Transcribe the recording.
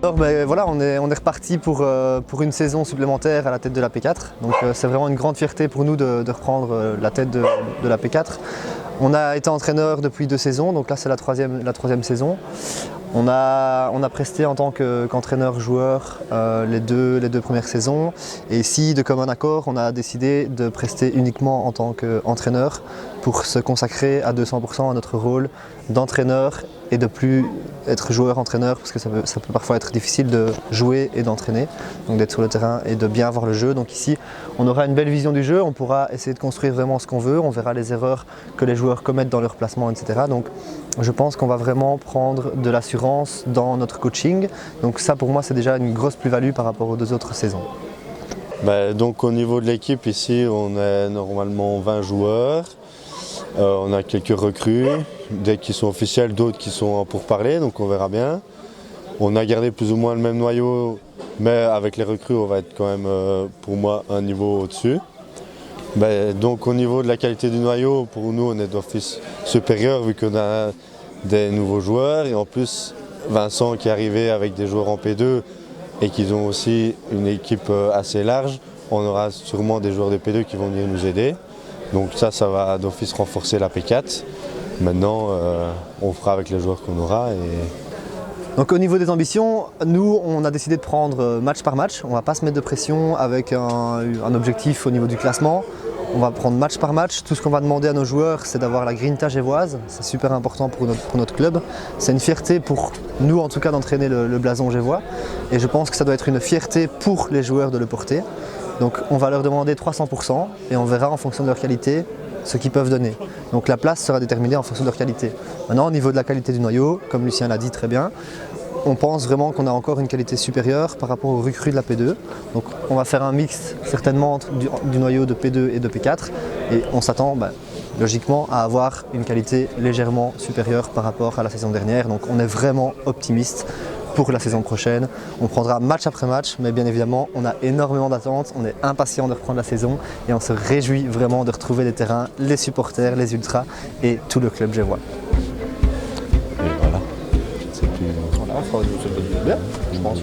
Alors voilà, on est reparti pour une saison supplémentaire à la tête de la P4. Donc c'est vraiment une grande fierté pour nous de reprendre la tête de la P4. On a été entraîneur depuis 2 saisons, donc là c'est la troisième saison. On a presté en tant qu'entraîneur-joueur les deux premières saisons. Et ici, de commun accord, on a décidé de prester uniquement en tant qu'entraîneur pour se consacrer à 200% à notre rôle d'entraîneur et de plus être joueur-entraîneur, parce que ça peut parfois être difficile de jouer et d'entraîner, donc d'être sur le terrain et de bien voir le jeu. Donc ici, on aura une belle vision du jeu, on pourra essayer de construire vraiment ce qu'on veut, on verra les erreurs que les joueurs commettent dans leur placement, etc. Donc je pense qu'on va vraiment prendre de l'assurance dans notre coaching. Donc ça, pour moi, c'est déjà une grosse plus-value par rapport aux 2 autres saisons. Donc au niveau de l'équipe, ici, on est normalement 20 joueurs. On a quelques recrues, des qui sont officiels, d'autres qui sont en pourparlers, donc on verra bien. On a gardé plus ou moins le même noyau, mais avec les recrues, on va être quand même, pour moi, un niveau au-dessus. Donc au niveau de la qualité du noyau, pour nous, on est d'office supérieur vu qu'on a des nouveaux joueurs. Et en plus, Vincent qui est arrivé avec des joueurs en P2 et qu'ils ont aussi une équipe assez large, on aura sûrement des joueurs de P2 qui vont venir nous aider. Donc ça va d'office renforcer la P4. Maintenant, on fera avec les joueurs qu'on aura. Donc au niveau des ambitions, nous on a décidé de prendre match par match. On ne va pas se mettre de pression avec un objectif au niveau du classement. On va prendre match par match. Tout ce qu'on va demander à nos joueurs, c'est d'avoir la grinta gévoise. C'est super important pour notre club. C'est une fierté pour nous en tout cas d'entraîner le blason gévois. Et je pense que ça doit être une fierté pour les joueurs de le porter. Donc on va leur demander 300% et on verra en fonction de leur qualité ce qu'ils peuvent donner. Donc la place sera déterminée en fonction de leur qualité. Maintenant au niveau de la qualité du noyau, comme Lucien l'a dit très bien, on pense vraiment qu'on a encore une qualité supérieure par rapport aux recrues de la P2. Donc on va faire un mix certainement entre du noyau de P2 et de P4 et on s'attend logiquement à avoir une qualité légèrement supérieure par rapport à la saison dernière. Donc on est vraiment optimiste pour la saison prochaine. On prendra match après match, mais bien évidemment, on a énormément d'attentes, on est impatient de reprendre la saison et on se réjouit vraiment de retrouver les terrains, les supporters, les ultras et tout le club gévois. Et voilà. Voilà, on fera bien, je pense.